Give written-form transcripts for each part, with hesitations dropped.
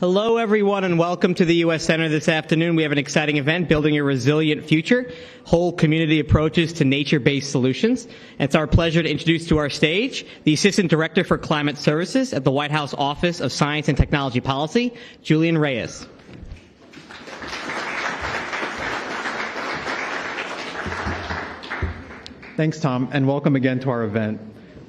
Hello, everyone, and welcome to the U.S. Center this afternoon. We have an exciting event, Building a Resilient Future, Whole Community Approaches to Nature-Based Solutions. And it's our pleasure to introduce to our stage the Assistant Director for Climate Services at the White House Office of Science and Technology Policy, Julian Reyes. Thanks, Tom, and welcome again to our event.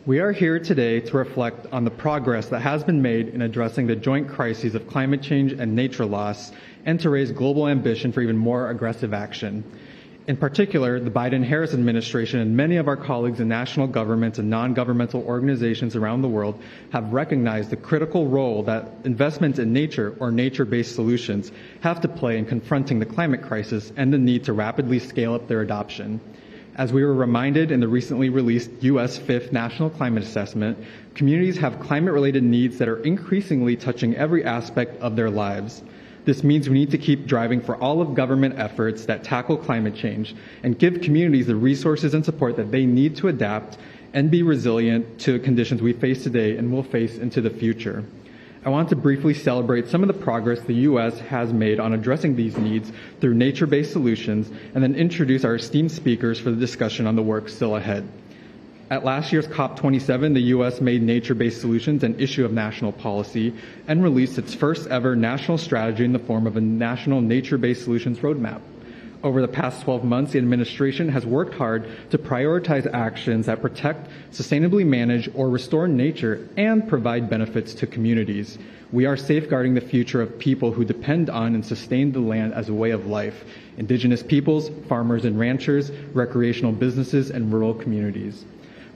We are here today to reflect on the progress that has been made in addressing the joint crises of climate change and nature loss, and to raise global ambition for even more aggressive action. In particular, the Biden-Harris administration and many of our colleagues in national governments and non-governmental organizations around the world have recognized the critical role that investments in nature or nature-based solutions have to play in confronting the climate crisis and the need to rapidly scale up their adoption. As we were reminded in the recently released U.S. 5th National Climate Assessment, communities have climate-related needs that are increasingly touching every aspect of their lives. This means we need to keep driving for all of government efforts that tackle climate change and give communities the resources and support that they need to adapt and be resilient to conditions we face today and will face into the future. I want to briefly celebrate some of the progress the U.S. has made on addressing these needs through nature-based solutions, and then introduce our esteemed speakers for the discussion on the work still ahead. At last year's COP27, the U.S. made nature-based solutions an issue of national policy and released its first ever national strategy in the form of a national nature-based solutions roadmap. Over the past 12 months, the administration has worked hard to prioritize actions that protect, sustainably manage, or restore nature and provide benefits to communities. We are safeguarding the future of people who depend on and sustain the land as a way of life: indigenous peoples, farmers and ranchers, recreational businesses, and rural communities.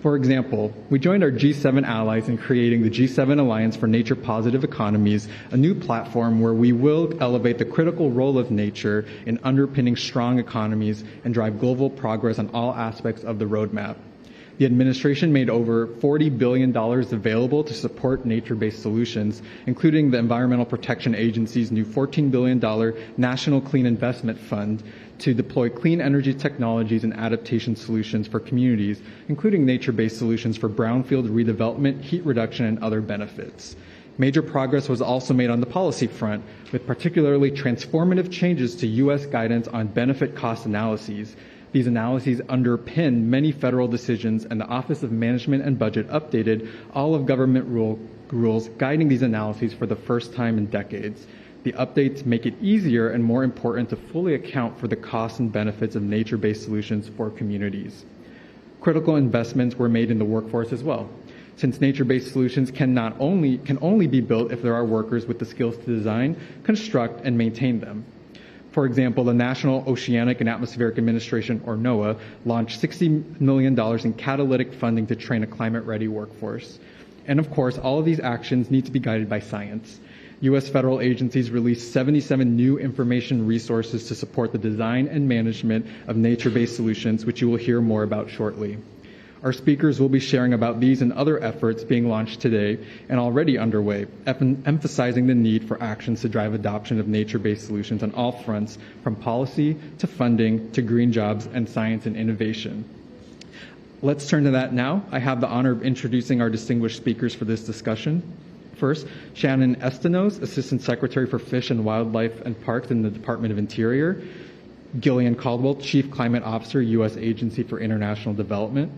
For example, we joined our G7 allies in creating the G7 Alliance for Nature-Positive Economies, a new platform where we will elevate the critical role of nature in underpinning strong economies and drive global progress on all aspects of the roadmap. The administration made over $40 billion available to support nature-based solutions, including the Environmental Protection Agency's new $14 billion National Clean Investment Fund to deploy clean energy technologies and adaptation solutions for communities, including nature-based solutions for brownfield redevelopment, heat reduction, and other benefits. Major progress was also made on the policy front, with particularly transformative changes to U.S. guidance on benefit cost analyses. These analyses underpin many federal decisions, and the Office of Management and Budget updated all of government rules guiding these analyses for the first time in decades. The updates make it easier and more important to fully account for the costs and benefits of nature-based solutions for communities. Critical investments were made in the workforce as well, since nature-based solutions can only be built if there are workers with the skills to design, construct, and maintain them. For example, the National Oceanic and Atmospheric Administration, or NOAA, launched $60 million in catalytic funding to train a climate-ready workforce. And of course, all of these actions need to be guided by science. U.S. federal agencies released 77 new information resources to support the design and management of nature-based solutions, which you will hear more about shortly. Our speakers will be sharing about these and other efforts being launched today and already underway, emphasizing the need for actions to drive adoption of nature-based solutions on all fronts, from policy to funding to green jobs and science and innovation. Let's turn to that now. I have the honor of introducing our distinguished speakers for this discussion. First, Shannon Estenos, Assistant Secretary for Fish and Wildlife and Parks in the Department of Interior. Gillian Caldwell, Chief Climate Officer, U.S. Agency for International Development.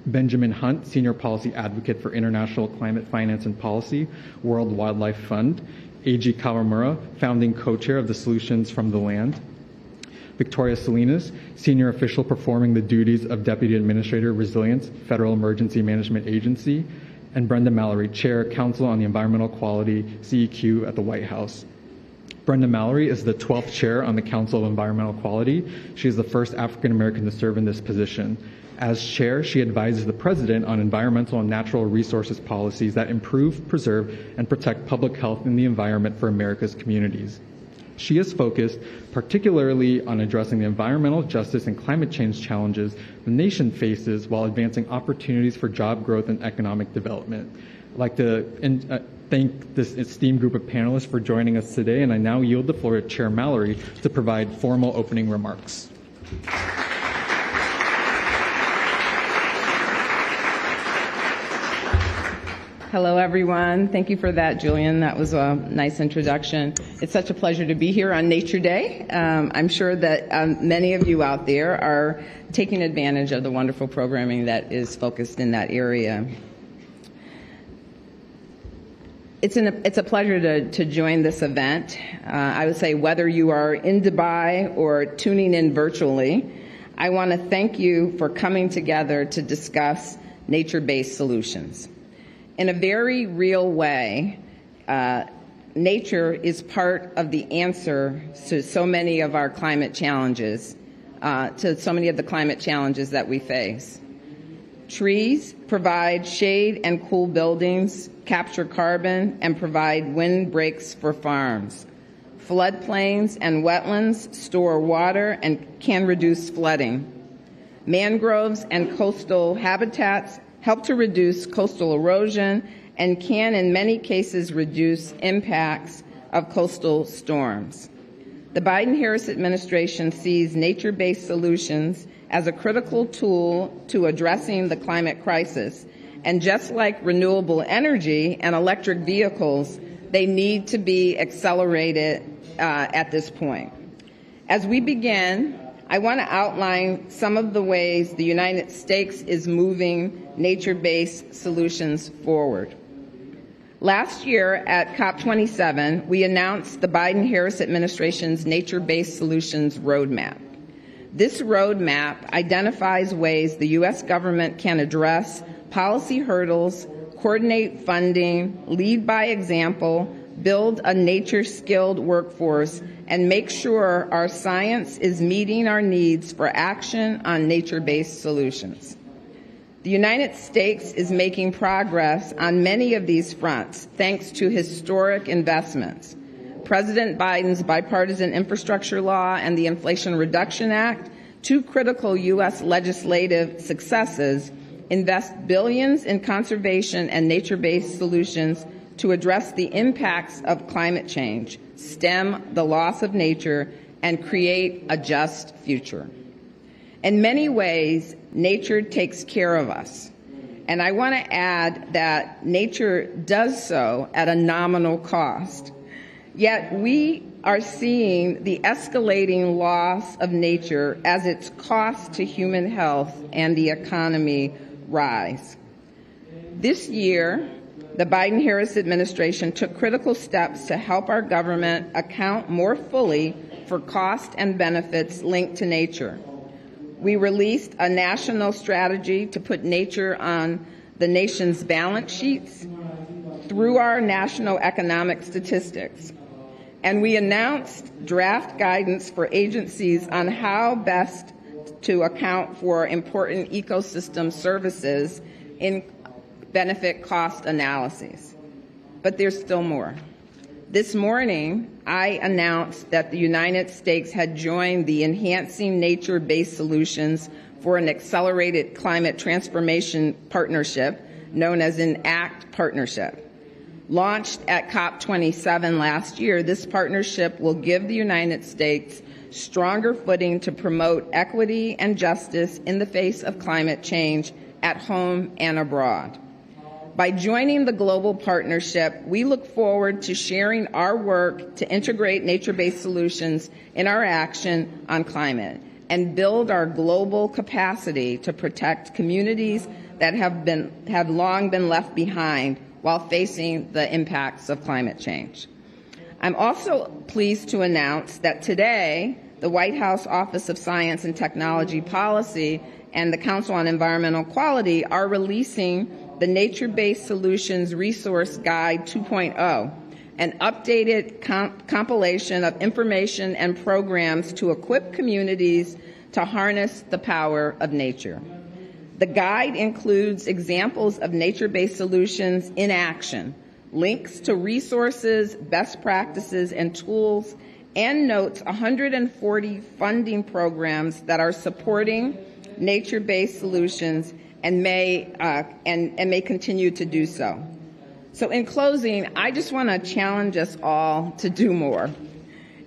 Benjamin Hunt, Senior Policy Advocate for International Climate Finance and Policy, World Wildlife Fund. Eiji Kawamura, Founding Co-Chair of the Solutions from the Land. Victoria Salinas, Senior Official performing the duties of Deputy Administrator, Resilience, Federal Emergency Management Agency. And Brenda Mallory, Chair, Council on the Environmental Quality, CEQ at the White House. Brenda Mallory is the 12th Chair on the Council of Environmental Quality. She is the first African American to serve in this position. As Chair, she advises the President on environmental and natural resources policies that improve, preserve, and protect public health and the environment for America's communities. She is focused particularly on addressing the environmental justice and climate change challenges the nation faces while advancing opportunities for job growth and economic development. I'd like to thank this esteemed group of panelists for joining us today, and I now yield the floor to Chair Mallory to provide formal opening remarks. Hello, everyone. Thank you for that, Julian. That was a nice introduction. It's such a pleasure to be here on Nature Day. I'm sure that many of you out there are taking advantage of the wonderful programming that is focused in that area. It's a pleasure to join this event. I would say whether you are in Dubai or tuning in virtually, I want to thank you for coming together to discuss nature-based solutions. In a very real way, nature is part of the answer to so many of our climate challenges, that we face. Trees provide shade and cool buildings, capture carbon, and provide windbreaks for farms. Floodplains and wetlands store water and can reduce flooding. Mangroves and coastal habitats help to reduce coastal erosion and can, in many cases, reduce impacts of coastal storms. The Biden-Harris administration sees nature-based solutions as a critical tool to addressing the climate crisis. And just like renewable energy and electric vehicles, they need to be accelerated at this point. As we begin, I want to outline some of the ways the United States is moving nature-based solutions forward. Last year at COP27, we announced the Biden-Harris administration's nature-based solutions roadmap. This roadmap identifies ways the U.S. government can address policy hurdles, coordinate funding, lead by example, build a nature-skilled workforce, and make sure our science is meeting our needs for action on nature-based solutions. The United States is making progress on many of these fronts thanks to historic investments. President Biden's bipartisan infrastructure law and the Inflation Reduction Act, two critical U.S. legislative successes, invest billions in conservation and nature-based solutions to address the impacts of climate change, stem the loss of nature, and create a just future. In many ways, nature takes care of us. And I want to add that nature does so at a nominal cost. Yet we are seeing the escalating loss of nature as its cost to human health and the economy rise. This year, the Biden-Harris administration took critical steps to help our government account more fully for costs and benefits linked to nature. We released a national strategy to put nature on the nation's balance sheets through our national economic statistics. And we announced draft guidance for agencies on how best to account for important ecosystem services in benefit cost analyses. But there's still more. This morning, I announced that the United States had joined the Enhancing Nature-Based Solutions for an Accelerated Climate Transformation Partnership, known as an ACT partnership. Launched at COP27 last year, this partnership will give the United States stronger footing to promote equity and justice in the face of climate change at home and abroad. By joining the global partnership, we look forward to sharing our work to integrate nature-based solutions in our action on climate and build our global capacity to protect communities that have long been left behind while facing the impacts of climate change. I'm also pleased to announce that today, the White House Office of Science and Technology Policy and the Council on Environmental Quality are releasing the Nature-Based Solutions Resource Guide 2.0, an updated compilation of information and programs to equip communities to harness the power of nature. The guide includes examples of nature-based solutions in action, links to resources, best practices, and tools, and notes 140 funding programs that are supporting nature-based solutions and may continue to do so. So in closing, I just want to challenge us all to do more.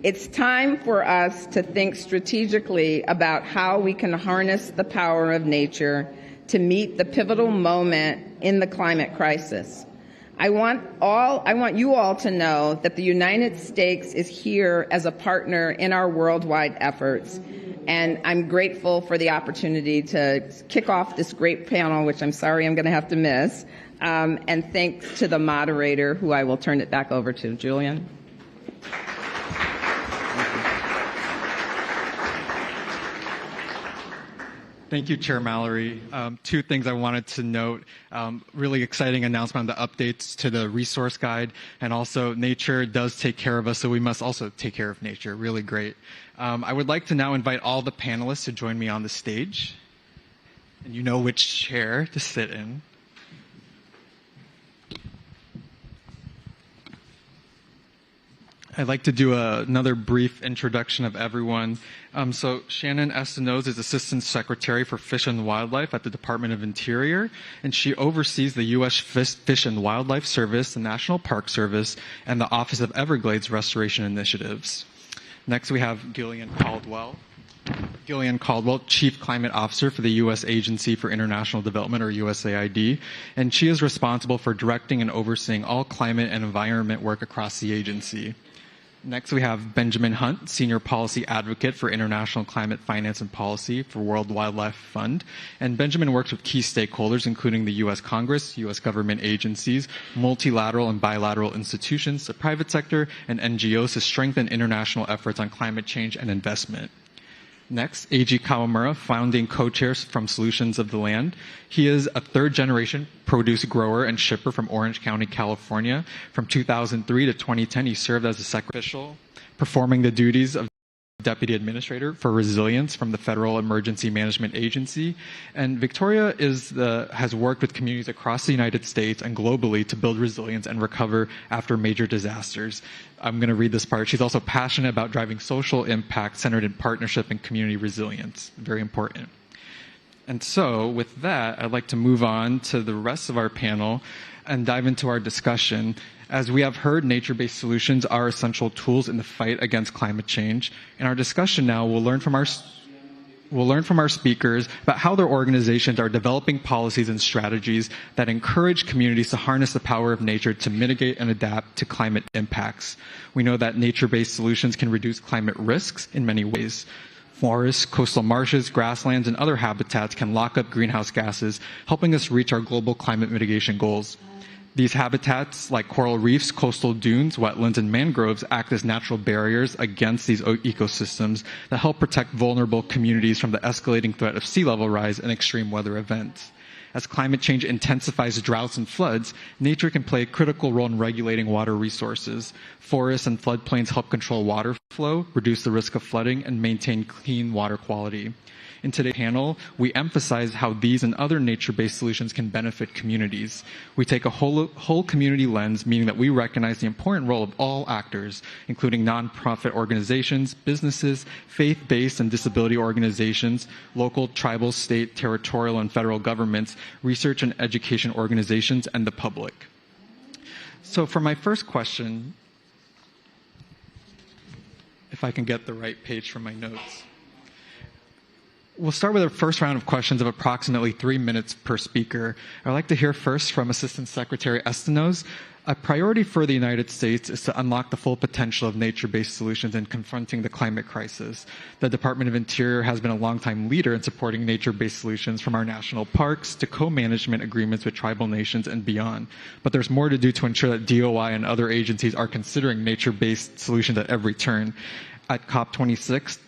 It's time for us to think strategically about how we can harness the power of nature to meet the pivotal moment in the climate crisis. I want you all to know that the United States is here as a partner in our worldwide efforts. And I'm grateful for the opportunity to kick off this great panel, which I'm sorry I'm going to have to miss. And thanks to the moderator, who I will turn it back over to. Julian. Thank you, Chair Mallory. Two things I wanted to note. Really exciting announcement on the updates to the resource guide, and also nature does take care of us, so we must also take care of nature. Really great. I would like to now invite all the panelists to join me on the stage. And you know which chair to sit in. I'd like to do another brief introduction of everyone. So Shannon Estenos is Assistant Secretary for Fish and Wildlife at the Department of Interior, and she oversees the U.S. Fish and Wildlife Service, the National Park Service, and the Office of Everglades Restoration Initiatives. Next, we have Gillian Caldwell, Chief Climate Officer for the U.S. Agency for International Development, or USAID, and she is responsible for directing and overseeing all climate and environment work across the agency. Next, we have Benjamin Hunt, Senior Policy Advocate for International Climate Finance and Policy for World Wildlife Fund. And Benjamin works with key stakeholders, including the U.S. Congress, U.S. government agencies, multilateral and bilateral institutions, the private sector, and NGOs to strengthen international efforts on climate change and investment. Next, Eiji Kawamura, founding co-chair from Solutions of the Land. He is a third-generation produce grower and shipper from Orange County, California. From 2003 to 2010, he served as a secretary, performing the duties of Deputy Administrator for Resilience from the Federal Emergency Management Agency. And Victoria has worked with communities across the United States and globally to build resilience and recover after major disasters. I'm going to read this part. She's also passionate about driving social impact centered in partnership and community resilience. Very important. And so with that, I'd like to move on to the rest of our panel and dive into our discussion. As we have heard, nature-based solutions are essential tools in the fight against climate change. In our discussion now, we'll learn from our speakers about how their organizations are developing policies and strategies that encourage communities to harness the power of nature to mitigate and adapt to climate impacts. We know that nature-based solutions can reduce climate risks in many ways. Forests, coastal marshes, grasslands, and other habitats can lock up greenhouse gases, helping us reach our global climate mitigation goals. These habitats, like coral reefs, coastal dunes, wetlands, and mangroves, act as natural barriers against these ecosystems that help protect vulnerable communities from the escalating threat of sea level rise and extreme weather events. As climate change intensifies droughts and floods, nature can play a critical role in regulating water resources. Forests and floodplains help control water flow, reduce the risk of flooding, and maintain clean water quality. In today's panel, we emphasize how these and other nature-based solutions can benefit communities. We take a whole community lens, meaning that we recognize the important role of all actors, including nonprofit organizations, businesses, faith-based and disability organizations, local, tribal, state, territorial, and federal governments, research and education organizations, and the public. So for my first question, if I can get the right page from my notes. We'll start with our first round of questions of approximately 3 minutes per speaker. I'd like to hear first from Assistant Secretary Estenos. A priority for the United States is to unlock the full potential of nature-based solutions in confronting the climate crisis. The Department of Interior has been a longtime leader in supporting nature-based solutions, from our national parks to co-management agreements with tribal nations and beyond. But there's more to do to ensure that DOI and other agencies are considering nature-based solutions at every turn. At COP26,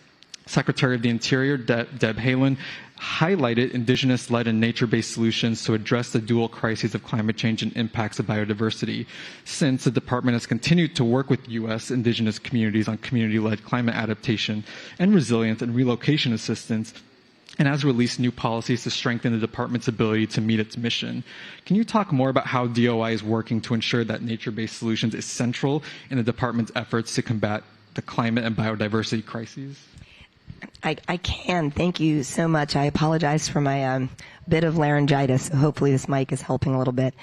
Secretary of the Interior, Deb Haaland, highlighted indigenous-led and nature-based solutions to address the dual crises of climate change and impacts of biodiversity. Since the department has continued to work with U.S. indigenous communities on community-led climate adaptation and resilience and relocation assistance, and has released new policies to strengthen the department's ability to meet its mission. Can you talk more about how DOI is working to ensure that nature-based solutions is central in the department's efforts to combat the climate and biodiversity crises? I can. Thank you so much. I apologize for my bit of laryngitis. Hopefully this mic is helping a little bit.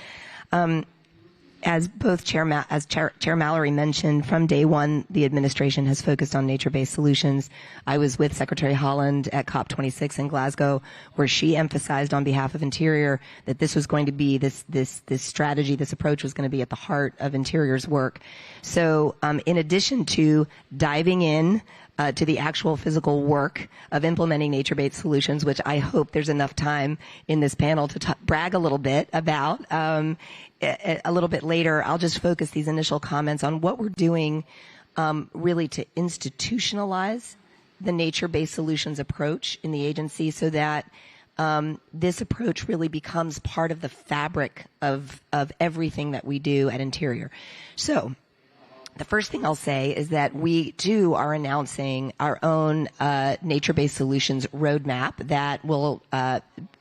as both Chair Mallory mentioned, from day one, the administration has focused on nature-based solutions. I was with Secretary Haaland at COP26 in Glasgow, where she emphasized on behalf of Interior that this was going to be this strategy, this approach was going to be at the heart of Interior's work. So, in addition to diving in to the actual physical work of implementing nature-based solutions, which I hope there's enough time in this panel to brag a little bit about. A little bit later, I'll just focus these initial comments on what we're doing really to institutionalize the nature-based solutions approach in the agency so that this approach really becomes part of the fabric of everything that we do at Interior. So, the first thing I'll say is that we too are announcing our own nature-based solutions roadmap that will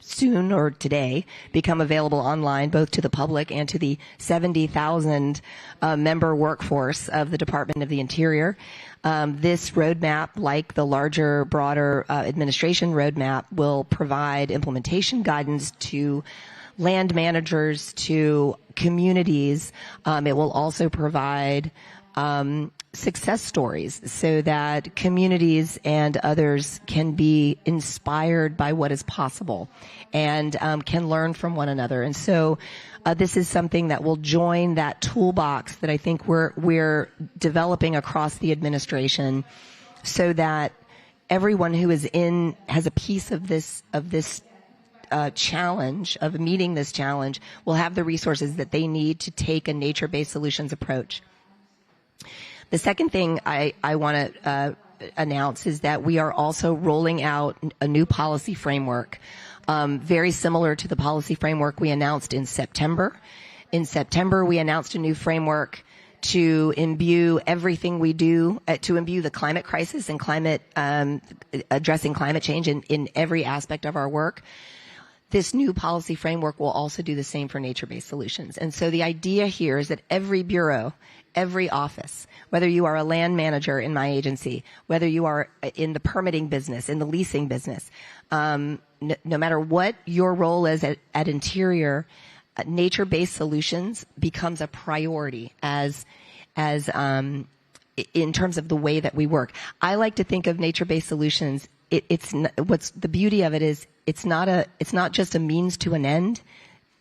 soon or today become available online both to the public and to the 70,000 member workforce of the Department of the Interior. This roadmap, like the larger, broader administration roadmap, will provide implementation guidance to land managers, to communities. It will also provide success stories so that communities and others can be inspired by what is possible and can learn from one another. And so this is something that will join that toolbox that I think we're developing across the administration so that everyone who is has a piece of this challenge, of meeting this challenge, will have the resources that they need to take a nature-based solutions approach. The second thing I want to announce is that we are also rolling out a new policy framework, very similar to the policy framework we announced in September. In September, we announced a new framework to imbue everything we do, to imbue the climate crisis and addressing climate change in every aspect of our work. This new policy framework will also do the same for nature-based solutions. And so the idea here is that every bureau, every office, whether you are a land manager in my agency, whether you are in the permitting business, in the leasing business, no matter what your role is at Interior, nature-based solutions becomes a priority as in terms of the way that we work. I like to think of nature-based solutions. What's the beauty of it is it's not just a means to an end.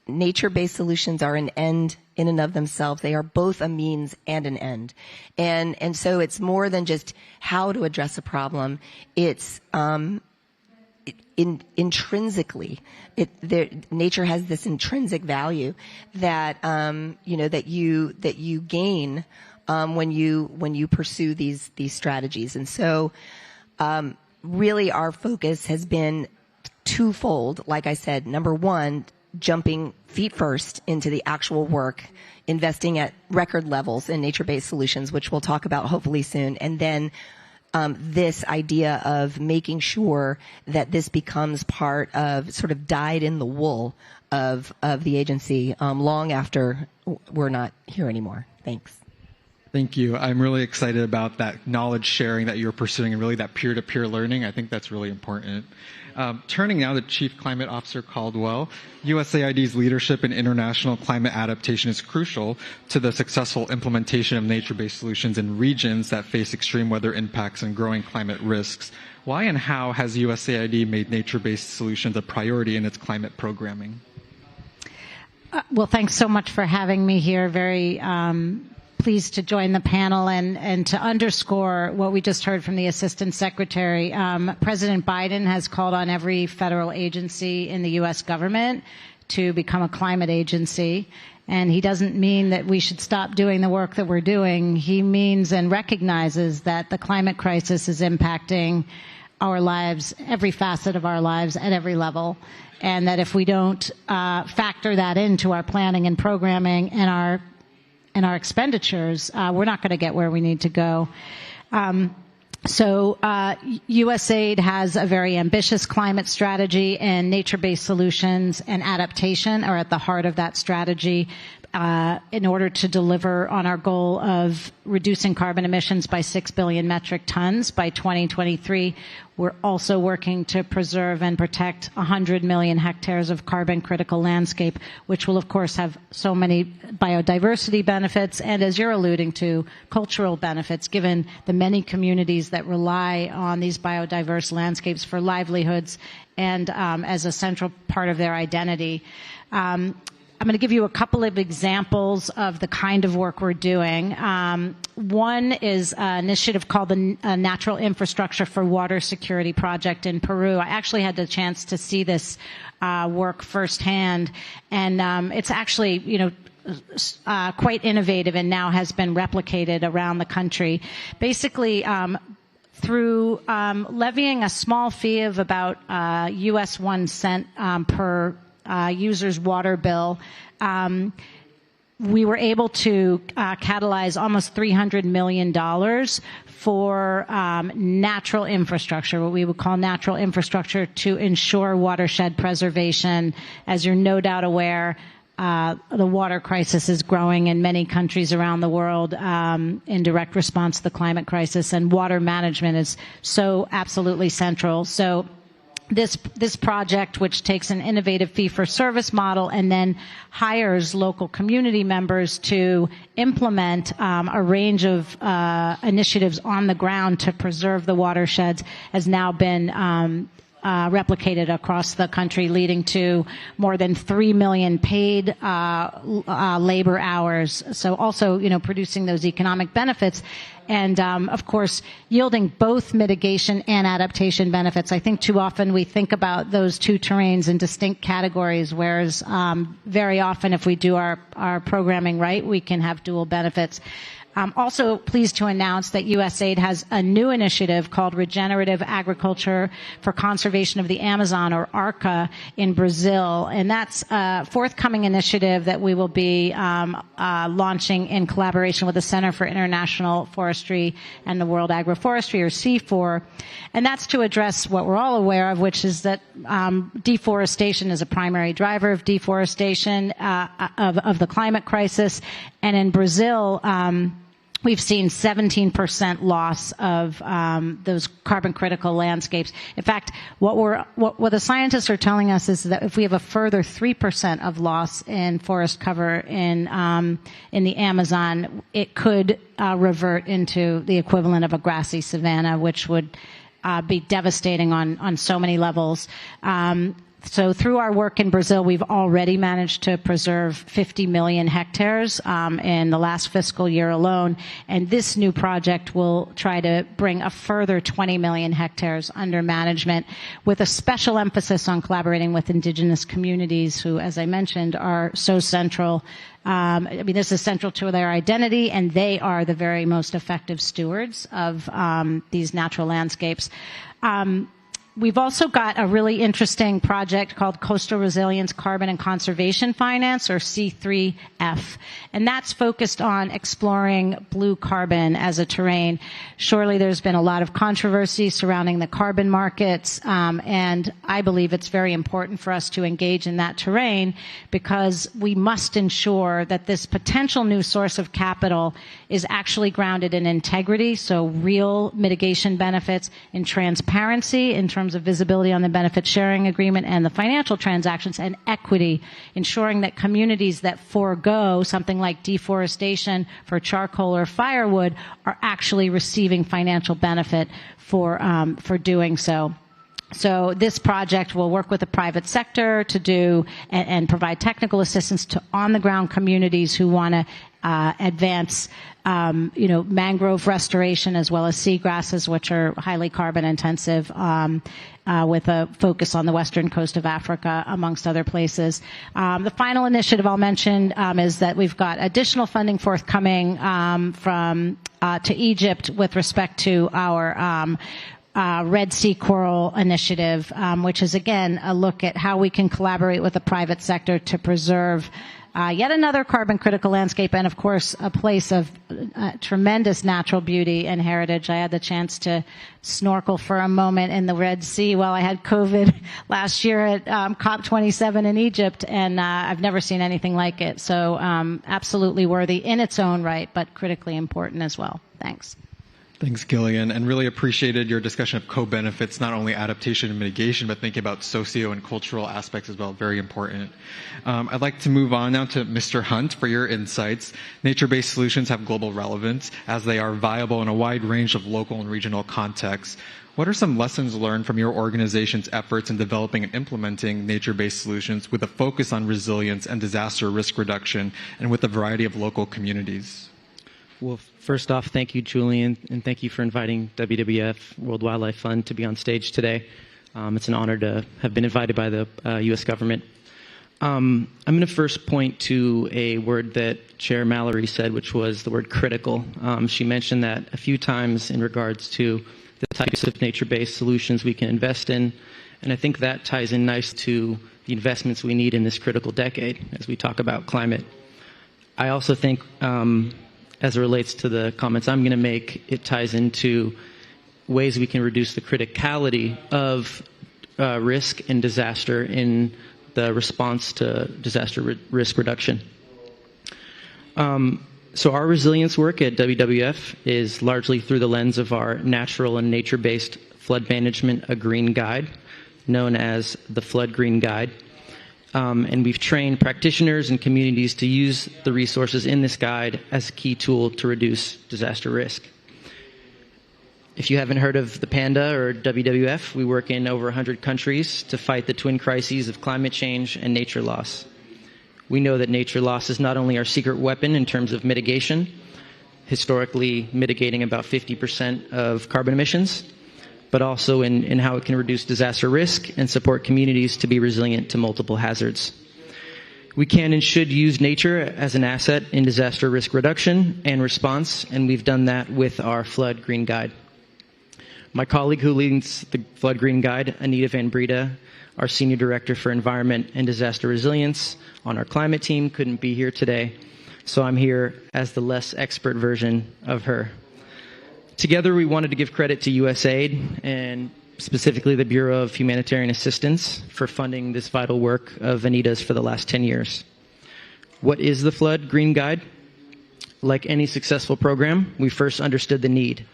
Nature-based solutions are an end in and of themselves. They are both a means and an end. And so it's more than just how to address a problem. It's intrinsically, nature has this intrinsic value that that you gain when you pursue these strategies. And so really our focus has been twofold. Like I said, number one, jumping feet first into the actual work, investing at record levels in nature-based solutions, which we'll talk about hopefully soon, and then this idea of making sure that this becomes part of sort of dyed in the wool of the agency long after we're not here anymore. Thanks. Thank you. I'm really excited about that knowledge sharing that you're pursuing and really that peer-to-peer learning. I think that's really important. Turning now to Chief Climate Officer Caldwell, USAID's leadership in international climate adaptation is crucial to the successful implementation of nature-based solutions in regions that face extreme weather impacts and growing climate risks. Why and how has USAID made nature-based solutions a priority in its climate programming? Well, thanks so much for having me here. Very pleased to join the panel and to underscore what we just heard from the Assistant Secretary. President Biden has called on every federal agency in the U.S. government to become a climate agency. And he doesn't mean that we should stop doing the work that we're doing. He means and recognizes that the climate crisis is impacting our lives, every facet of our lives at every level. And that if we don't factor that into our planning and programming and our expenditures, we're not going to get where we need to go. So USAID has a very ambitious climate strategy, and nature-based solutions and adaptation are at the heart of that strategy. in order to deliver on our goal of reducing carbon emissions by 6 billion metric tons by 2023, we're also working to preserve and protect 100 million hectares of carbon critical landscape, which will of course have so many biodiversity benefits and, as you're alluding to, cultural benefits, given the many communities that rely on these biodiverse landscapes for livelihoods and as a central part of their identity. I'm going to give you a couple of examples of the kind of work we're doing. One is an initiative called the Natural Infrastructure for Water Security Project in Peru. I actually had the chance to see this work firsthand, and it's actually, quite innovative and now has been replicated around the country. Basically, through levying a small fee of about US 1 cent per user's water bill, we were able to catalyze almost $300 million for natural infrastructure, what we would call natural infrastructure, to ensure watershed preservation. As you're no doubt aware, the water crisis is growing in many countries around the world in direct response to the climate crisis, and water management is so absolutely central. So this project, which takes an innovative fee-for-service model and then hires local community members to implement a range of initiatives on the ground to preserve the watersheds, has now been replicated across the country, leading to more than 3 million paid labor hours. So also, producing those economic benefits. And, of course, yielding both mitigation and adaptation benefits. I think too often we think about those two terrains in distinct categories, whereas very often if we do our programming right, we can have dual benefits. Also pleased to announce that USAID has a new initiative called Regenerative Agriculture for Conservation of the Amazon, or ARCA, in Brazil. And that's a forthcoming initiative that we will be launching in collaboration with the Center for International Forestry and the World Agroforestry, or C4. And that's to address what we're all aware of, which is that deforestation is a primary driver of deforestation of the climate crisis. And in Brazil, we've seen 17% loss of those carbon critical landscapes. In fact, what the scientists are telling us is that if we have a further 3% of loss in forest cover in the Amazon, it could revert into the equivalent of a grassy savanna, which would be devastating on so many levels. So through our work in Brazil, we've already managed to preserve 50 million hectares in the last fiscal year alone. And this new project will try to bring a further 20 million hectares under management, with a special emphasis on collaborating with indigenous communities who, as I mentioned, are so central. This is central to their identity, and they are the very most effective stewards of these natural landscapes. We've also got a really interesting project called Coastal Resilience Carbon and Conservation Finance, or C3F, and that's focused on exploring blue carbon as a terrain. Surely there's been a lot of controversy surrounding the carbon markets, and I believe it's very important for us to engage in that terrain, because we must ensure that this potential new source of capital is actually grounded in integrity, so real mitigation benefits, in transparency in terms of visibility on the benefit sharing agreement and the financial transactions, and equity, ensuring that communities that forego something like deforestation for charcoal or firewood are actually receiving financial benefit for doing so. So this project will work with the private sector to do and provide technical assistance to on-the-ground communities who want to advance, mangrove restoration, as well as seagrasses, which are highly carbon intensive, with a focus on the western coast of Africa, amongst other places. The final initiative I'll mention is that we've got additional funding forthcoming to Egypt with respect to our Red Sea Coral Initiative, which is, again, a look at how we can collaborate with the private sector to preserve yet another carbon critical landscape, and of course a place of tremendous natural beauty and heritage. I had the chance to snorkel for a moment in the Red Sea while I had COVID last year at COP27 in Egypt, and I've never seen anything like it. So absolutely worthy in its own right, but critically important as well. Thanks. Thanks, Gillian, and really appreciated your discussion of co-benefits, not only adaptation and mitigation, but thinking about socio and cultural aspects as well. Very important. I'd like to move on now to Mr. Hunt for your insights. Nature-based solutions have global relevance as they are viable in a wide range of local and regional contexts. What are some lessons learned from your organization's efforts in developing and implementing nature-based solutions with a focus on resilience and disaster risk reduction and with a variety of local communities? Well, first off, thank you, Julian, and thank you for inviting WWF, World Wildlife Fund, to be on stage today. It's an honor to have been invited by the U.S. government. I'm going to first point to a word that Chair Mallory said, which was the word critical. She mentioned that a few times in regards to the types of nature-based solutions we can invest in, and I think that ties in nice to the investments we need in this critical decade as we talk about climate. I also think as it relates to the comments I'm going to make, it ties into ways we can reduce the criticality of risk and disaster in the response to disaster risk reduction. So our resilience work at WWF is largely through the lens of our natural and nature-based flood management, a green guide, known as the Flood Green Guide. And we've trained practitioners and communities to use the resources in this guide as a key tool to reduce disaster risk. If you haven't heard of the PANDA or WWF, we work in over 100 countries to fight the twin crises of climate change and nature loss. We know that nature loss is not only our secret weapon in terms of mitigation, historically mitigating about 50% of carbon emissions, but also in how it can reduce disaster risk and support communities to be resilient to multiple hazards. We can and should use nature as an asset in disaster risk reduction and response, and we've done that with our Flood Green Guide. My colleague who leads the Flood Green Guide, Anita Van Breda, our Senior Director for Environment and Disaster Resilience on our climate team, couldn't be here today, so I'm here as the less expert version of her. Together, we wanted to give credit to USAID and specifically the Bureau of Humanitarian Assistance for funding this vital work of Anita's for the last 10 years. What is the Flood Green Guide? Like any successful program, we first understood the need.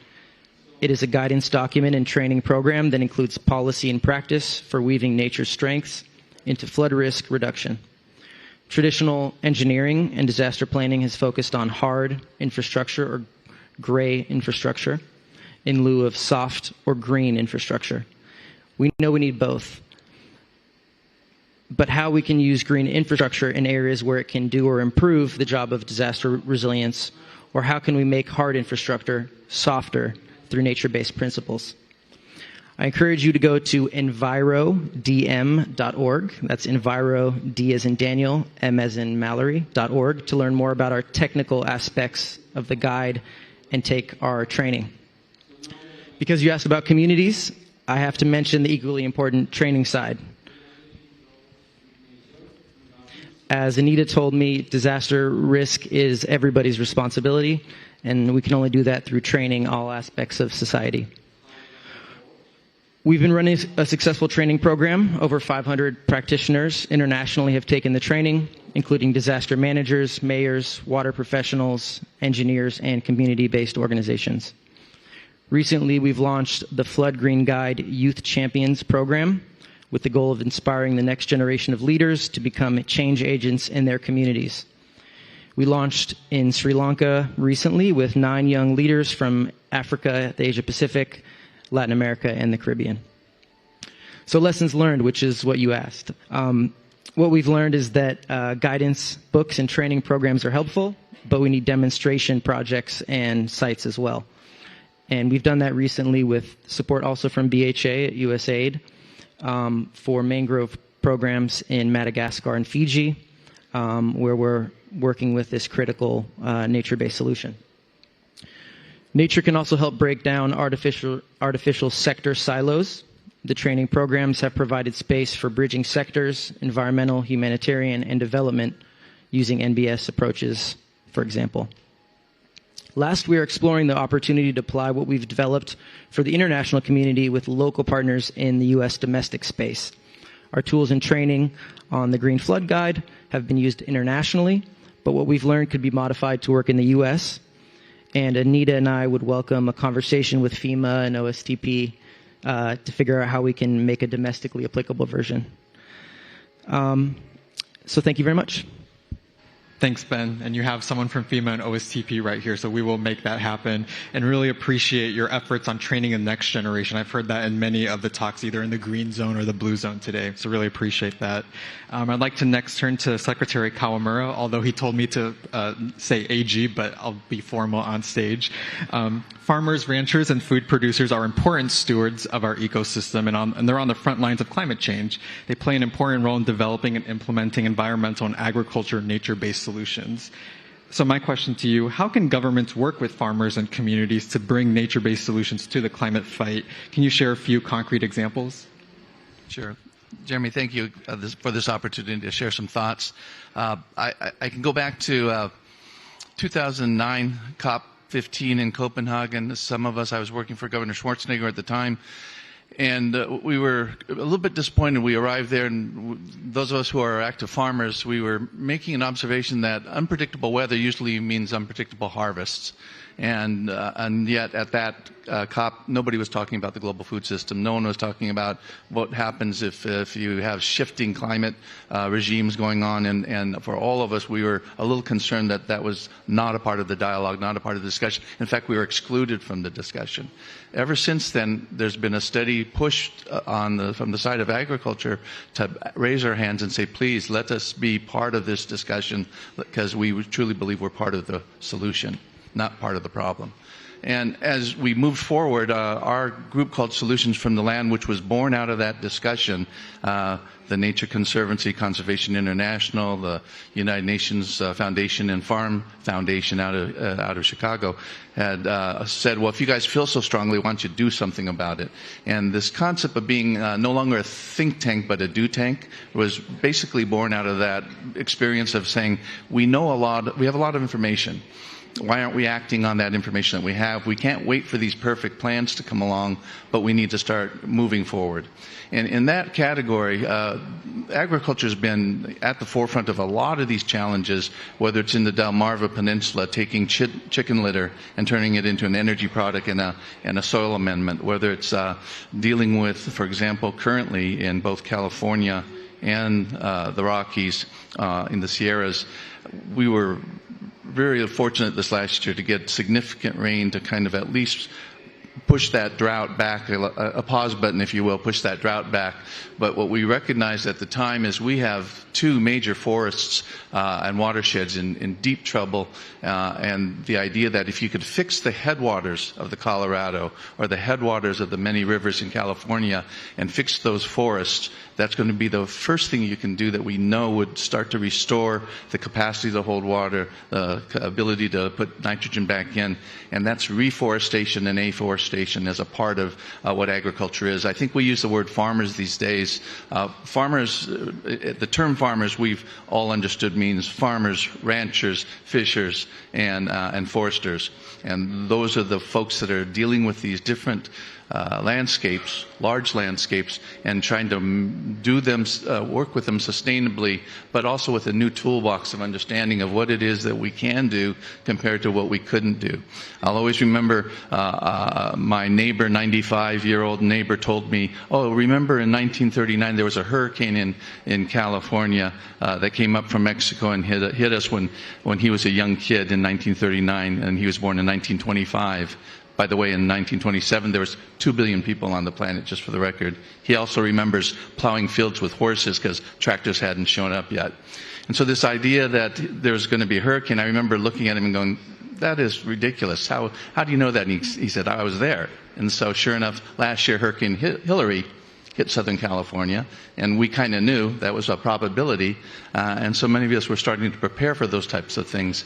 It is a guidance document and training program that includes policy and practice for weaving nature's strengths into flood risk reduction. Traditional engineering and disaster planning has focused on hard infrastructure or gray infrastructure in lieu of soft or green infrastructure. We know we need both. But how we can use green infrastructure in areas where it can do or improve the job of disaster resilience, or how can we make hard infrastructure softer through nature-based principles? I encourage you to go to envirodm.org. That's Enviro, D as in Daniel, M as in Mallory.org to learn more about our technical aspects of the guide and take our training. Because you asked about communities, I have to mention the equally important training side. As Anita told me, disaster risk is everybody's responsibility, and we can only do that through training all aspects of society. We've been running a successful training program. Over 500 practitioners internationally have taken the training, including disaster managers, mayors, water professionals, engineers, and community-based organizations. Recently, we've launched the Flood Green Guide Youth Champions program with the goal of inspiring the next generation of leaders to become change agents in their communities. We launched in Sri Lanka recently with 9 young leaders from Africa, the Asia Pacific, Latin America, and the Caribbean. So lessons learned, which is what you asked. What we've learned is that guidance books and training programs are helpful, but we need demonstration projects and sites as well. And we've done that recently with support also from BHA at USAID for mangrove programs in Madagascar and Fiji, where we're working with this critical nature-based solution. Nature can also help break down artificial sector silos. The training programs have provided space for bridging sectors, environmental, humanitarian, and development, using NBS approaches, for example. Last, we are exploring the opportunity to apply what we've developed for the international community with local partners in the U.S. domestic space. Our tools and training on the Green Flood Guide have been used internationally, but what we've learned could be modified to work in the U.S., and Anita and I would welcome a conversation with FEMA and OSTP to figure out how we can make a domestically applicable version. So thank you very much. Thanks, Ben. And you have someone from FEMA and OSTP right here, so we will make that happen and really appreciate your efforts on training the next generation. I've heard that in many of the talks, either in the green zone or the blue zone today, so really appreciate that. I'd like to next turn to Secretary Kawamura, although he told me to say AG, but I'll be formal on stage. Farmers, ranchers, and food producers are important stewards of our ecosystem, and they're on the front lines of climate change. They play an important role in developing and implementing environmental and agriculture nature-based solutions. So my question to you, how can governments work with farmers and communities to bring nature-based solutions to the climate fight? Can you share a few concrete examples? Sure. Jeremy, thank you for this opportunity to share some thoughts. I can go back to 2009 COP15 in Copenhagen. Some of us, I was working for Governor Schwarzenegger at the time, and we were a little bit disappointed. We arrived there, and those of us who are active farmers, we were making an observation that unpredictable weather usually means unpredictable harvests. And yet at that COP, nobody was talking about the global food system. No one was talking about what happens if you have shifting climate regimes going on. And for all of us, we were a little concerned that that was not a part of the dialogue, not a part of the discussion. In fact, we were excluded from the discussion. Ever since then, there's been a steady push from the side of agriculture to raise our hands and say, please, let us be part of this discussion, because we truly believe we're part of the solution, not part of the problem. And as we moved forward, our group called Solutions from the Land, which was born out of that discussion, the Nature Conservancy, Conservation International, the United Nations Foundation and Farm Foundation out of Chicago, had said, well, if you guys feel so strongly, why don't you do something about it? And this concept of being no longer a think tank but a do tank was basically born out of that experience of saying, we have a lot of information. Why aren't we acting on that information that we have? We can't wait for these perfect plans to come along, but we need to start moving forward. And in that category, agriculture has been at the forefront of a lot of these challenges, whether it's in the Delmarva Peninsula, taking chicken litter and turning it into an energy product and a soil amendment, whether it's dealing with, for example, currently in both California and the Rockies, in the Sierras, we were very fortunate this last year to get significant rain to kind of at least push that drought back, a pause button, if you will, push that drought back. But what we recognized at the time is we have two major forests and watersheds in deep trouble, and the idea that if you could fix the headwaters of the Colorado or the headwaters of the many rivers in California and fix those forests, that's going to be the first thing you can do that we know would start to restore the capacity to hold water, the ability to put nitrogen back in, and that's reforestation and afforestation as a part of what agriculture is. I think we use the word farmers these days. Farmers, the term farmers we've all understood means farmers, ranchers, fishers, and foresters. And those are the folks that are dealing with these different landscapes, large landscapes, and trying to do them, work with them sustainably, but also with a new toolbox of understanding of what it is that we can do compared to what we couldn't do. I'll always remember my neighbor, 95-year-old neighbor, told me, oh, remember in 1939 there was a hurricane in California that came up from Mexico and hit us when he was a young kid in 1939, and he was born in 1925. By the way, in 1927, there was 2 billion people on the planet, just for the record. He also remembers plowing fields with horses because tractors hadn't shown up yet. And so this idea that there's going to be a hurricane, I remember looking at him and going, that is ridiculous. How do you know that? And he said, I was there. And so sure enough, last year, Hurricane Hillary hit Southern California, and we kind of knew that was a probability. And so many of us were starting to prepare for those types of things.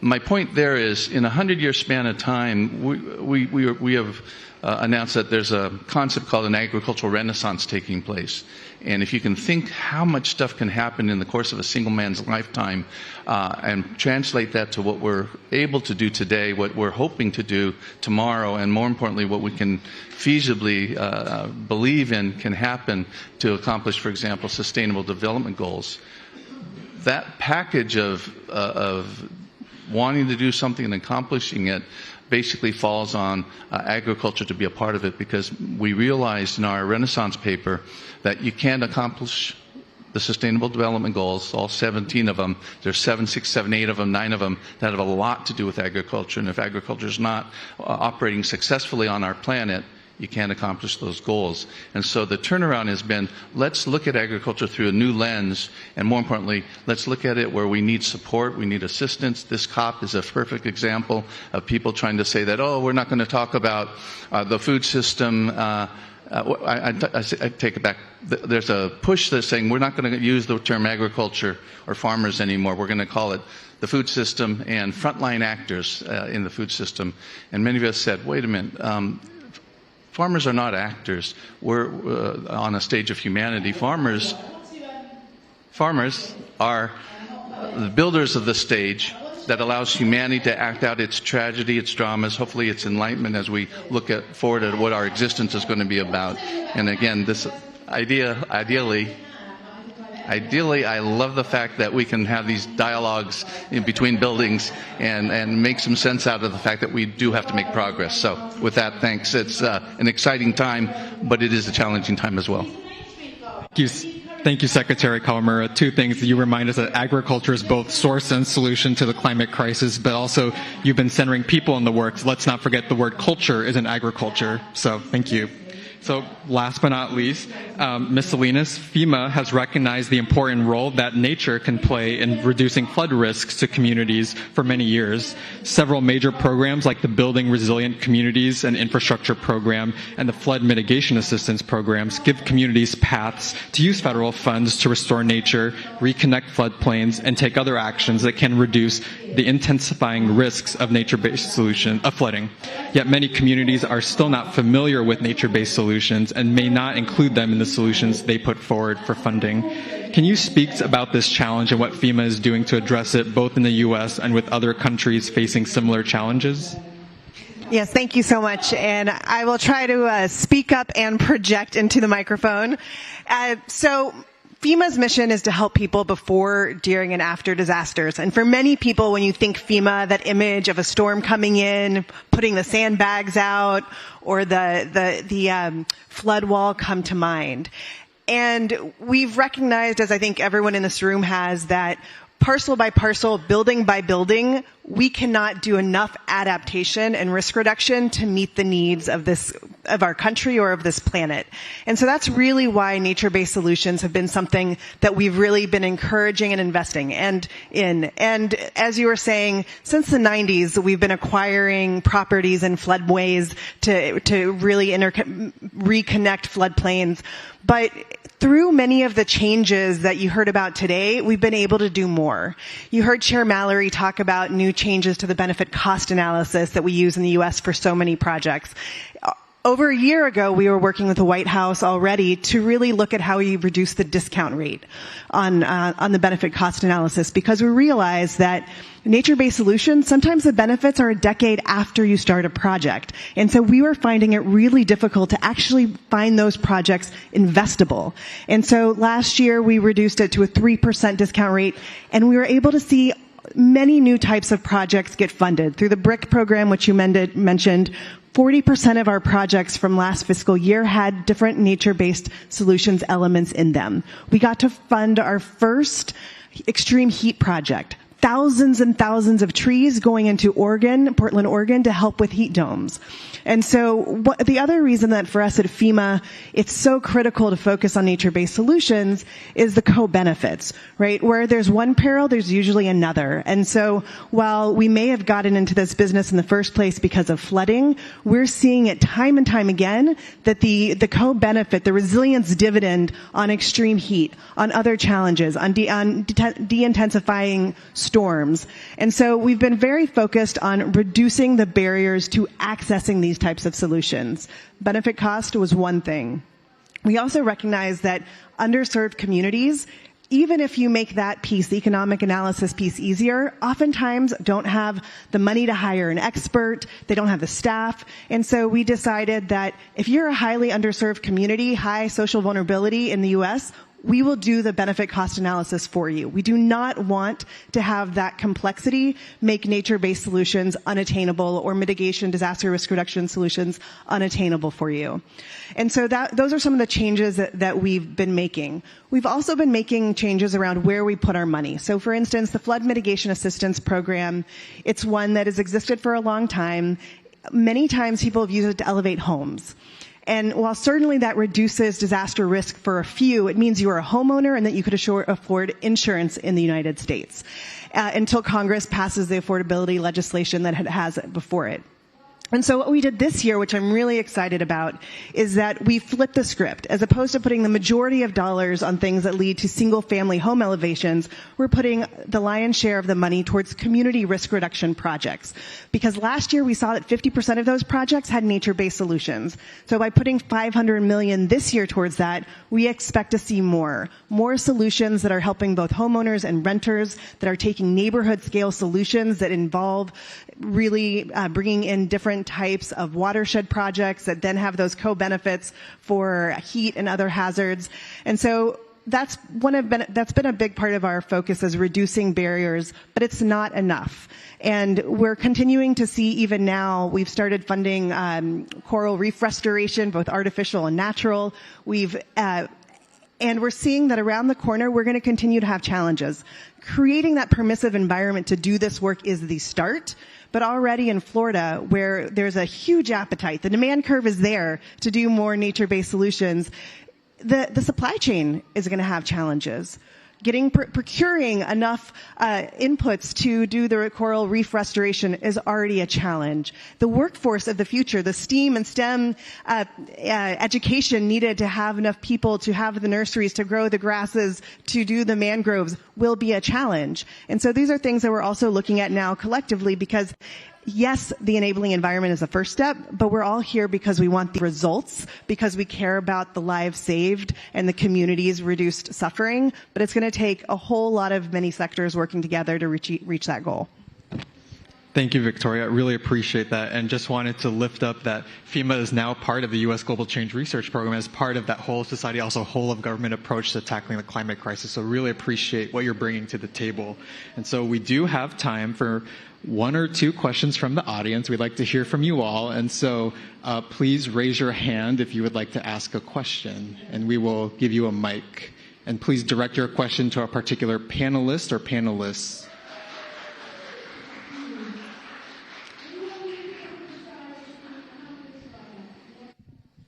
my point there is, in a 100-year span of time, we have announced that there's a concept called an agricultural renaissance taking place. And if you can think how much stuff can happen in the course of a single man's lifetime, and translate that to what we're able to do today, what we're hoping to do tomorrow, and more importantly, what we can feasibly believe in can happen to accomplish, for example, sustainable development goals, that package of wanting to do something and accomplishing it basically falls on agriculture to be a part of it, because we realized in our Renaissance paper that you can't accomplish the Sustainable Development Goals, all 17 of them. There's 7, 6, 7, 8 of them, 9 of them that have a lot to do with agriculture. And if agriculture is not operating successfully on our planet, you can't accomplish those goals. And so the turnaround has been, let's look at agriculture through a new lens, and more importantly, let's look at it where we need support, we need assistance. This COP is a perfect example of people trying to say that, oh, we're not going to talk about the food system. I take it back. There's a push that's saying we're not going to use the term agriculture or farmers anymore. We're going to call it the food system and frontline actors in the food system. And many of us said, wait a minute, farmers are not actors. We're on a stage of humanity. Farmers are the builders of the stage that allows humanity to act out its tragedy, its dramas, hopefully its enlightenment as we look forward at what our existence is going to be about. And again, this ideally, I love the fact that we can have these dialogues in between buildings and make some sense out of the fact that we do have to make progress. So with that, thanks. It's an exciting time, but it is a challenging time as well. Thank you, Secretary Kawamura. Two things. You remind us that agriculture is both source and solution to the climate crisis, but also you've been centering people in the work. So let's not forget the word culture is in agriculture. So thank you. So last but not least, Ms. Salinas, FEMA has recognized the important role that nature can play in reducing flood risks to communities for many years. Several major programs like the Building Resilient Communities and Infrastructure Program and the Flood Mitigation Assistance Programs give communities paths to use federal funds to restore nature, reconnect floodplains, and take other actions that can reduce the intensifying risks of nature-based flooding. Yet many communities are still not familiar with nature-based solutions and may not include them in the solutions they put forward for funding. Can you speak about this challenge and what FEMA is doing to address it both in the U.S. and with other countries facing similar challenges? Yes, thank you so much. And I will try to speak up and project into the microphone. So FEMA's mission is to help people before, during, and after disasters. And for many people, when you think FEMA, that image of a storm coming in, putting the sandbags out, or the flood wall come to mind. And we've recognized, as I think everyone in this room has, that parcel by parcel, building by building, we cannot do enough adaptation and risk reduction to meet the needs of our country or of this planet. And so that's really why nature-based solutions have been something that we've really been encouraging and investing in. And as you were saying, since the 90s, we've been acquiring properties and floodways to really reconnect floodplains. But through many of the changes that you heard about today, we've been able to do more. You heard Chair Mallory talk about new changes to the benefit cost analysis that we use in the U.S. for so many projects. Over a year ago, we were working with the White House already to really look at how we reduce the discount rate on the benefit cost analysis, because we realized that nature-based solutions, sometimes the benefits are a decade after you start a project. And so we were finding it really difficult to actually find those projects investable. And so last year, we reduced it to a 3% discount rate, and we were able to see many new types of projects get funded. Through the BRIC program, which you mentioned, 40% of our projects from last fiscal year had different nature-based solutions elements in them. We got to fund our first extreme heat project. Thousands and thousands of trees going into Oregon, Portland, Oregon, to help with heat domes. And so the other reason that for us at FEMA, it's so critical to focus on nature-based solutions is the co-benefits, right? Where there's one peril, there's usually another. And so while we may have gotten into this business in the first place because of flooding, we're seeing it time and time again that the co-benefit, the resilience dividend on extreme heat, on other challenges, on de-intensifying storms. And so we've been very focused on reducing the barriers to accessing these types of solutions. Benefit cost was one thing. We also recognize that underserved communities, even if you make that piece, the economic analysis piece, easier, oftentimes don't have the money to hire an expert, they don't have the staff, and so we decided that if you're a highly underserved community, high social vulnerability in the U.S., we will do the benefit cost analysis for you. We do not want to have that complexity make nature-based solutions unattainable or mitigation, disaster risk reduction solutions unattainable for you. And so those are some of the changes that we've been making. We've also been making changes around where we put our money. So for instance, the Flood Mitigation Assistance Program, it's one that has existed for a long time. Many times people have used it to elevate homes. And while certainly that reduces disaster risk for a few, it means you are a homeowner and that you could afford insurance in the United States until Congress passes the affordability legislation that it has before it. And so what we did this year, which I'm really excited about, is that we flipped the script. As opposed to putting the majority of dollars on things that lead to single-family home elevations, we're putting the lion's share of the money towards community risk reduction projects. Because last year we saw that 50% of those projects had nature-based solutions. So by putting $500 million this year towards that, we expect to see more solutions that are helping both homeowners and renters, that are taking neighborhood-scale solutions that involve really bringing in different types of watershed projects that then have those co-benefits for heat and other hazards. And so that's been a big part of our focus, is reducing barriers, but it's not enough. And we're continuing to see, even now, we've started funding coral reef restoration, both artificial and natural. And we're seeing that around the corner, we're going to continue to have challenges. Creating that permissive environment to do this work is the start. But already in Florida, where there's a huge appetite, the demand curve is there to do more nature-based solutions, the supply chain is going to have challenges. Procuring enough inputs to do the coral reef restoration is already a challenge. The workforce of the future, the STEAM and STEM education needed to have enough people to have the nurseries, to grow the grasses, to do the mangroves, will be a challenge. And so these are things that we're also looking at now collectively, because yes, the enabling environment is the first step, but we're all here because we want the results, because we care about the lives saved and the community's reduced suffering. But it's going to take a whole lot of many sectors working together to reach that goal. Thank you, Victoria. I really appreciate that, and just wanted to lift up that FEMA is now part of the U.S. Global Change Research Program as part of that whole society, also whole of government approach to tackling the climate crisis. So really appreciate what you're bringing to the table. And so we do have time for one or two questions from the audience. We'd like to hear from you all. And so please raise your hand if you would like to ask a question, and we will give you a mic. And please direct your question to a particular panelist or panelists.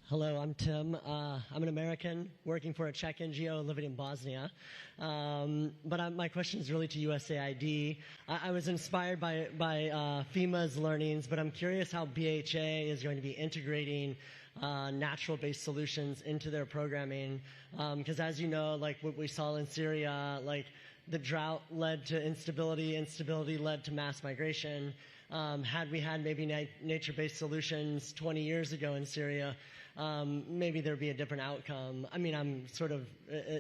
Hello, I'm Tim. I'm an American working for a Czech NGO living in Bosnia. But my question is really to USAID. I was inspired by FEMA's learnings, but I'm curious how BHA is going to be integrating natural-based solutions into their programming. Because as you know, like what we saw in Syria, like the drought led to instability, instability led to mass migration. Had we had maybe nature-based solutions 20 years ago in Syria, maybe there'd be a different outcome. I mean, I'm sort of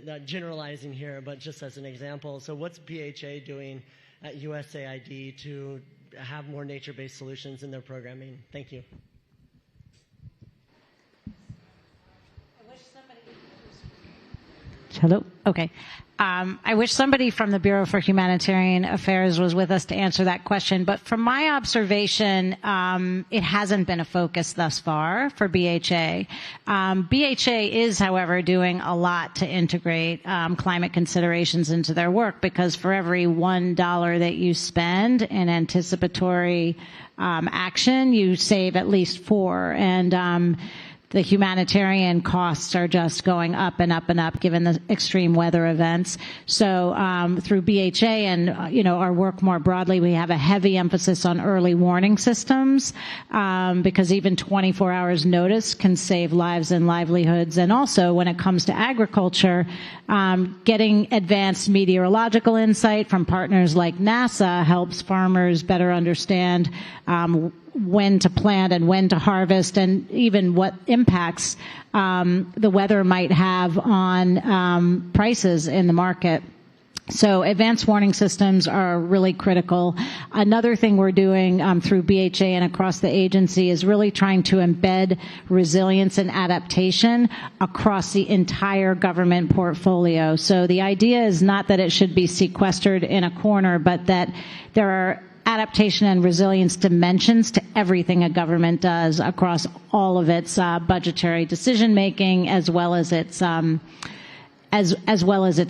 not generalizing here, but just as an example. So what's BHA doing at USAID to have more nature-based solutions in their programming? Thank you. Hello? Okay. I wish somebody from the Bureau for Humanitarian Affairs was with us to answer that question, but from my observation, it hasn't been a focus thus far for BHA. BHA is, however, doing a lot to integrate climate considerations into their work, because for every $1 that you spend in anticipatory action, you save at least 4. And the humanitarian costs are just going up and up and up given the extreme weather events. So through BHA and our work more broadly, we have a heavy emphasis on early warning systems because even 24 hours notice can save lives and livelihoods. And also when it comes to agriculture, getting advanced meteorological insight from partners like NASA helps farmers better understand when to plant and when to harvest, and even what impacts the weather might have on prices in the market. So advanced warning systems are really critical. Another thing we're doing through BHA and across the agency is really trying to embed resilience and adaptation across the entire government portfolio. So the idea is not that it should be sequestered in a corner, but that there are adaptation and resilience dimensions to everything a government does across all of its budgetary decision making, as well as its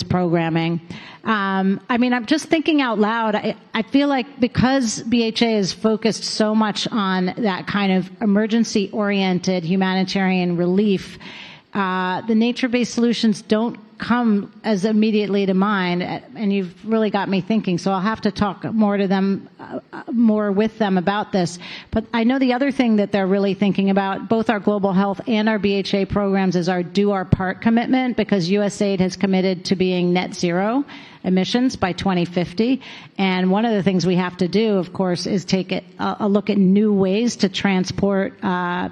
programming. I'm just thinking out loud. I feel like because BHA is focused so much on that kind of emergency-oriented humanitarian relief, the nature-based solutions don't come as immediately to mind, and you've really got me thinking, so I'll have to talk more with them about this. But I know the other thing that they're really thinking about, both our global health and our BHA programs, is our do our part commitment, because USAID has committed to being net zero emissions by 2050. And one of the things we have to do, of course, is take a look at new ways to transport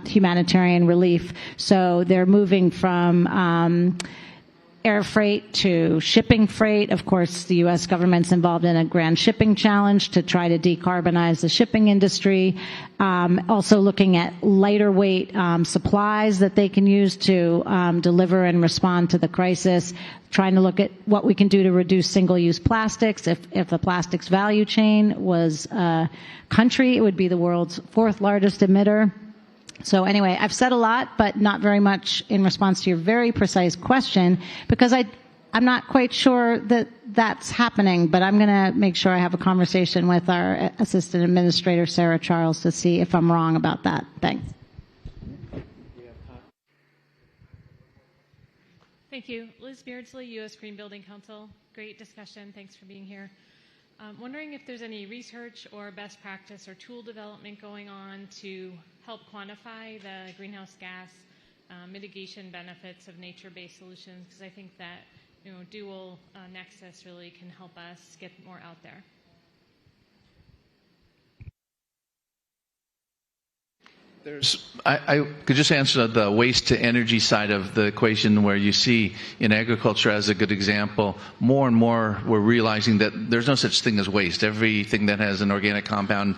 humanitarian relief. So they're moving from air freight to shipping freight. Of course, the U.S. government's involved in a grand shipping challenge to try to decarbonize the shipping industry. Also looking at lighter weight supplies that they can use to deliver and respond to the crisis. Trying to look at what we can do to reduce single-use plastics. If the plastics value chain was a country, it would be the world's 4th largest emitter. So anyway, I've said a lot, but not very much in response to your very precise question, because I'm not quite sure that that's happening, but I'm going to make sure I have a conversation with our Assistant Administrator, Sarah Charles, to see if I'm wrong about that. Thanks. Thank you. Liz Beardsley, U.S. Green Building Council. Great discussion. Thanks for being here. Wondering if there's any research or best practice or tool development going on to help quantify the greenhouse gas mitigation benefits of nature-based solutions, because I think that dual nexus really can help us get more out there. I could just answer the waste to energy side of the equation, where you see in agriculture as a good example, more and more we're realizing that there's no such thing as waste. Everything that has an organic compound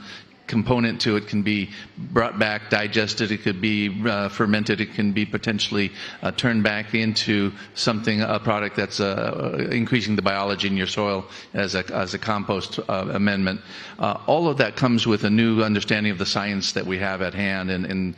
component to it can be brought back, digested, it could be fermented, it can be potentially turned back into something, a product that's increasing the biology in your soil as a compost amendment. All of that comes with a new understanding of the science that we have at hand, and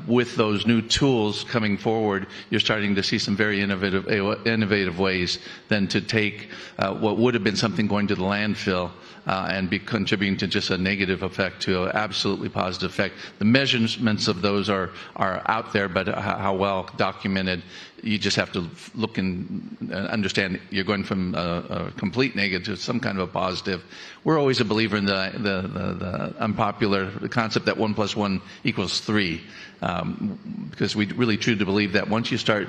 with those new tools coming forward, you're starting to see some very innovative ways then to take what would have been something going to the landfill and be contributing to just a negative effect to an absolutely positive effect. The measurements of those are out there, but how well documented, you just have to look and understand you're going from a complete negative to some kind of a positive. We're always a believer in the unpopular concept that 1 + 1 = 3, because we really truly believe that once you start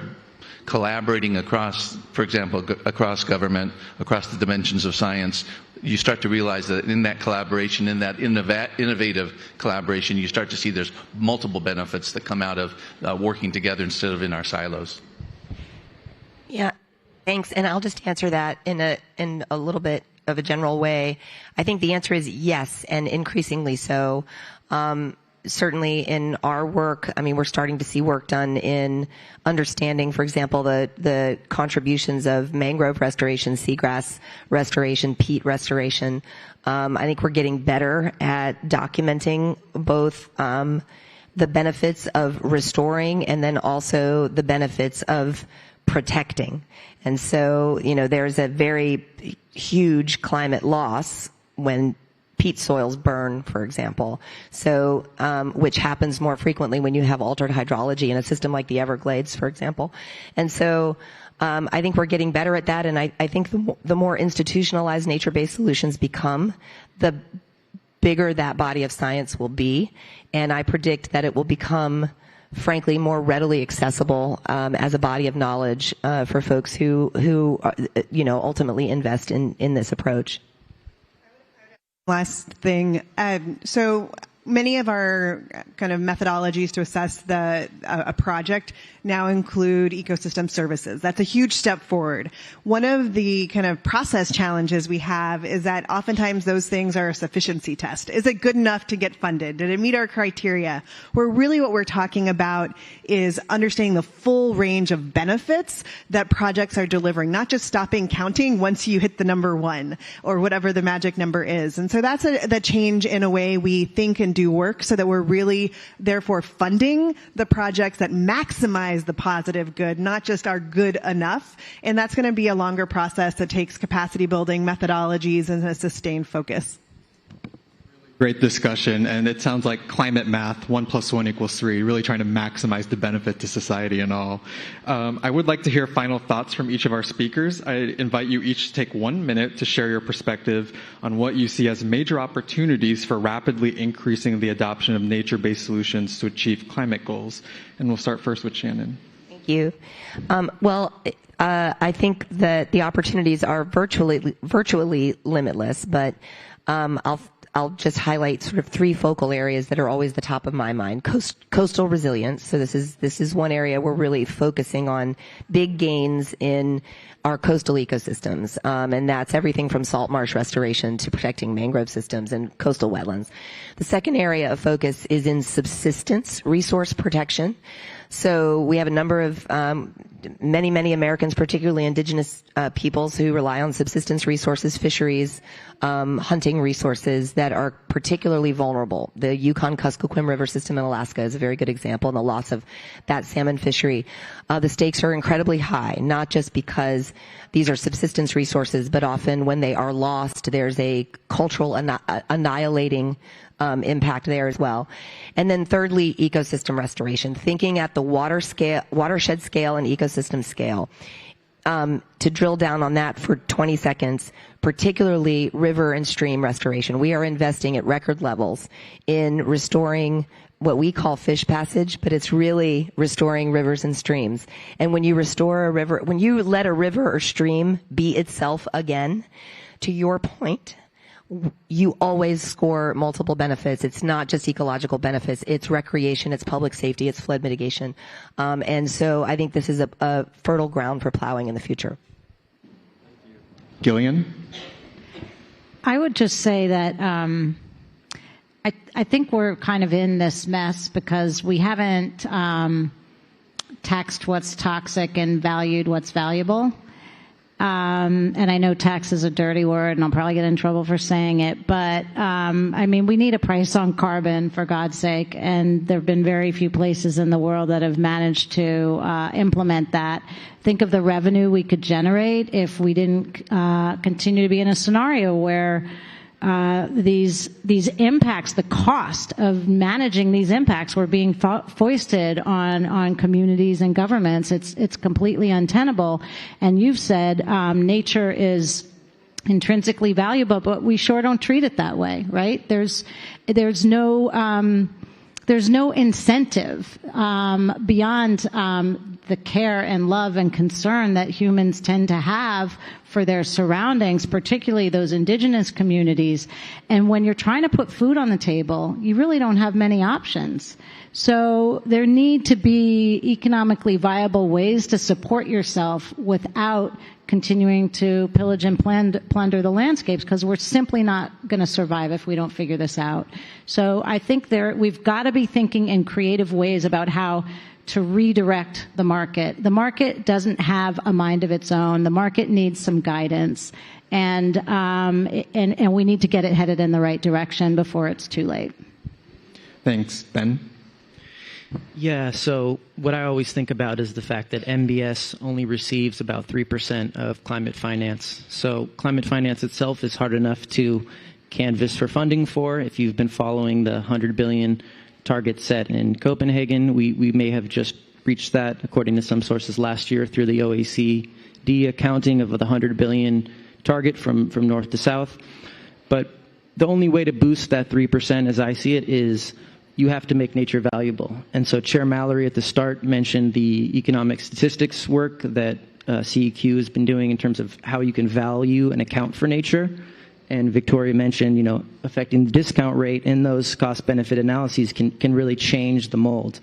collaborating across, for example, across government, across the dimensions of science, you start to realize that in that collaboration, in that innovative collaboration, you start to see there's multiple benefits that come out of working together instead of in our silos. Yeah, thanks. And I'll just answer that in a little bit of a general way. I think the answer is yes, and increasingly so. certainly in our work, I mean, we're starting to see work done in understanding, for example, the contributions of mangrove restoration, seagrass restoration, peat restoration. I think we're getting better at documenting both the benefits of restoring and then also the benefits of protecting. And so, there's a very huge climate loss when peat soils burn, for example. So, which happens more frequently when you have altered hydrology in a system like the Everglades, for example. And so, I think we're getting better at that. And I think the more institutionalized nature-based solutions become, the bigger that body of science will be. And I predict that it will become, frankly, more readily accessible as a body of knowledge for folks who ultimately invest in this approach. Last thing. So many of our kind of methodologies to assess a project now include ecosystem services. That's a huge step forward. One of the kind of process challenges we have is that oftentimes those things are a sufficiency test. Is it good enough to get funded? Did it meet our criteria? Where really what we're talking about is understanding the full range of benefits that projects are delivering, not just stopping counting once you hit the number 1 or whatever the magic number is. And so that's the change in a way we think and do work, so that we're really therefore funding the projects that maximize the positive good, not just are good enough. And that's going to be a longer process that takes capacity building methodologies and a sustained focus. Great discussion, and it sounds like climate math, 1 + 1 = 3, really trying to maximize the benefit to society and all. I would like to hear final thoughts from each of our speakers. I invite you each to take 1 minute to share your perspective on what you see as major opportunities for rapidly increasing the adoption of nature-based solutions to achieve climate goals. And we'll start first with Shannon. Thank you. I think that the opportunities are virtually limitless, but I'll just highlight sort of 3 focal areas that are always the top of my mind. Coastal resilience. So this is one area we're really focusing on big gains in our coastal ecosystems. And that's everything from salt marsh restoration to protecting mangrove systems and coastal wetlands. The second area of focus is in subsistence resource protection. So we have a number of many Americans, particularly indigenous peoples, who rely on subsistence resources, fisheries, hunting resources that are particularly vulnerable. The Yukon-Kuskokwim River system in Alaska is a very good example, and the loss of that salmon fishery. The stakes are incredibly high, not just because these are subsistence resources, but often when they are lost, there's a cultural annihilating impact there as well. And then thirdly, ecosystem restoration, thinking at the watershed scale and ecosystem scale. To drill down on that for 20 seconds, particularly river and stream restoration. We are investing at record levels in restoring what we call fish passage, but it's really restoring rivers and streams. And when you restore a river, when you let a river or stream be itself again, to your point, you always score multiple benefits. It's not just ecological benefits. It's recreation, it's public safety, it's flood mitigation. And so I think this is a fertile ground for plowing in the future. Gillian? I would just say that I think we're kind of in this mess because we haven't taxed what's toxic and valued what's valuable. And I know tax is a dirty word, and I'll probably get in trouble for saying it, but we need a price on carbon, for God's sake, and there have been very few places in the world that have managed to implement that. Think of the revenue we could generate if we didn't continue to be in a scenario where these impacts, the cost of managing these impacts were being foisted on communities and governments. It's completely untenable. And you've said nature is intrinsically valuable, but we sure don't treat it that way, right? There's no incentive beyond the care and love and concern that humans tend to have for their surroundings, particularly those indigenous communities. And when you're trying to put food on the table, you really don't have many options. So there need to be economically viable ways to support yourself without continuing to pillage and plunder the landscapes, because we're simply not going to survive if we don't figure this out. So I think we've got to be thinking in creative ways about how to redirect the market. The market doesn't have a mind of its own. The market needs some guidance, and we need to get it headed in the right direction before it's too late. Thanks. Ben? Yeah, so what I always think about is the fact that MBS only receives about 3% of climate finance. So climate finance itself is hard enough to canvass for funding for. If you've been following the 100 billion target set in Copenhagen, we may have just reached that, according to some sources, last year through the OECD accounting of the 100 billion target from north to south. But the only way to boost that 3%, as I see it, is you have to make nature valuable. And so Chair Mallory at the start mentioned the economic statistics work that CEQ has been doing in terms of how you can value and account for nature. And Victoria mentioned, affecting the discount rate in those cost-benefit analyses can really change the mold.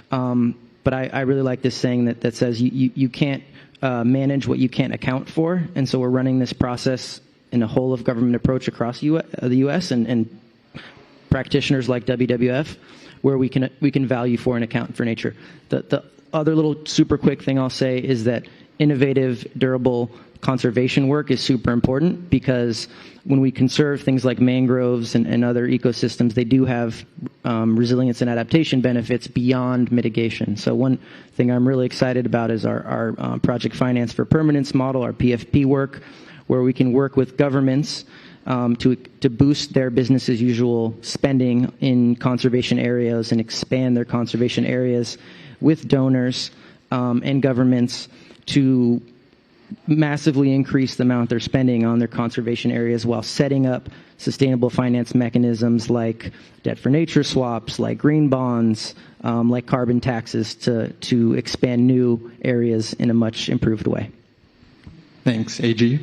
But I really like this saying that says you can't manage what you can't account for. And so we're running this process in a whole-of-government approach across the U.S. and practitioners like WWF, where we can value for and account for nature. The other little super quick thing I'll say is that innovative, durable conservation work is super important, because when we conserve things like mangroves and other ecosystems, they do have resilience and adaptation benefits beyond mitigation. So one thing I'm really excited about is our Project Finance for Permanence model, our PFP work, where we can work with governments to boost their business as usual spending in conservation areas and expand their conservation areas with donors and governments to massively increase the amount they're spending on their conservation areas while setting up sustainable finance mechanisms like debt for nature swaps, like green bonds, like carbon taxes to expand new areas in a much improved way. Thanks. AG?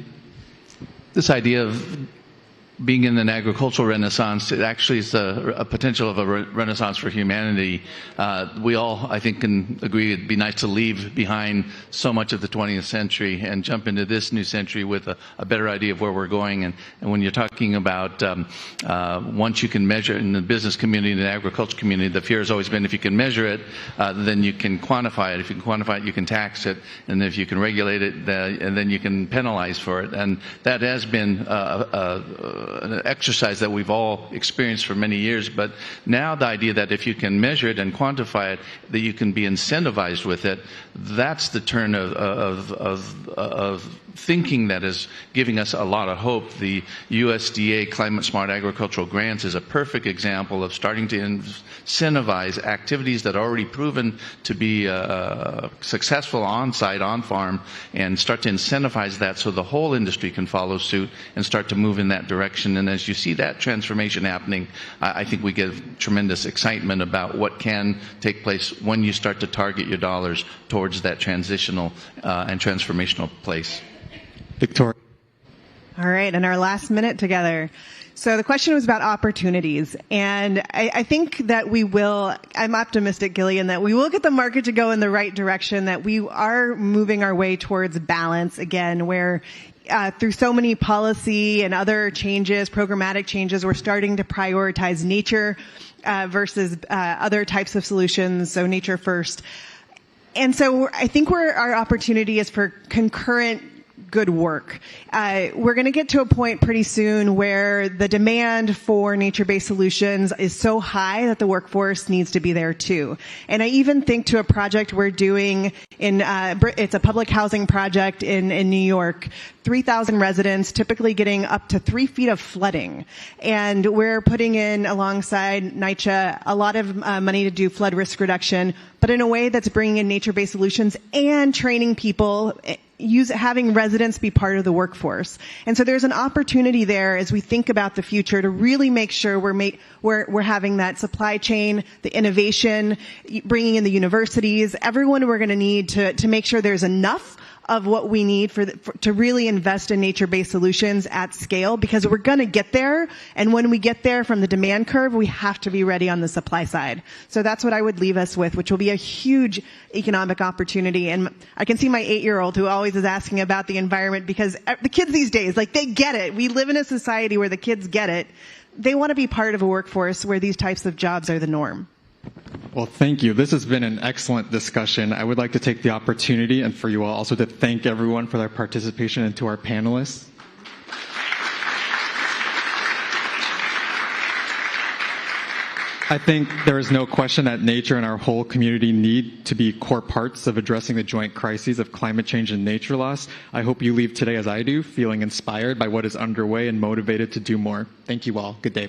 This idea of being in an agricultural renaissance, it actually is a potential of a renaissance for humanity. We all, I think, can agree it'd be nice to leave behind so much of the 20th century and jump into this new century with a better idea of where we're going. And when you're talking about once you can measure in the business community and the agriculture community, the fear has always been if you can measure it, then you can quantify it. If you can quantify it, you can tax it. And if you can regulate it, and then you can penalize for it. And that has been an exercise that we've all experienced for many years, but now the idea that if you can measure it and quantify it, that you can be incentivized with it, that's the turn of thinking that is giving us a lot of hope. The USDA Climate Smart Agricultural Grants is a perfect example of starting to incentivize activities that are already proven to be successful on-site, on-farm, and start to incentivize that so the whole industry can follow suit and start to move in that direction. And as you see that transformation happening, I think we get tremendous excitement about what can take place when you start to target your dollars towards that transitional and transformational place. Victoria? All right, and our last minute together. So the question was about opportunities, and I think that I'm optimistic, Gillian, that we will get the market to go in the right direction, that we are moving our way towards balance again, where through so many policy and other changes, programmatic changes, we're starting to prioritize nature versus other types of solutions, so nature first. And so I think our opportunity is for concurrent good work. We're going to get to a point pretty soon where the demand for nature-based solutions is so high that the workforce needs to be there too. And I even think to a project we're doing it's a public housing project in New York, 3,000 residents, typically getting up to 3 feet of flooding. And we're putting in, alongside NYCHA, a lot of money to do flood risk reduction, but in a way that's bringing in nature-based solutions and training people having residents be part of the workforce. And so there's an opportunity there as we think about the future to really make sure we're having that supply chain, the innovation, bringing in the universities, everyone we're going to need to make sure there's enough of what we need to really invest in nature-based solutions at scale, because we're going to get there. And when we get there from the demand curve, we have to be ready on the supply side. So that's what I would leave us with, which will be a huge economic opportunity. And I can see my 8-year-old who always is asking about the environment, because the kids these days, like, they get it. We live in a society where the kids get it. They want to be part of a workforce where these types of jobs are the norm. Well, thank you. This has been an excellent discussion. I would like to take the opportunity and for you all also to thank everyone for their participation and to our panelists. I think there is no question that nature and our whole community need to be core parts of addressing the joint crises of climate change and nature loss. I hope you leave today, as I do, feeling inspired by what is underway and motivated to do more. Thank you all. Good day.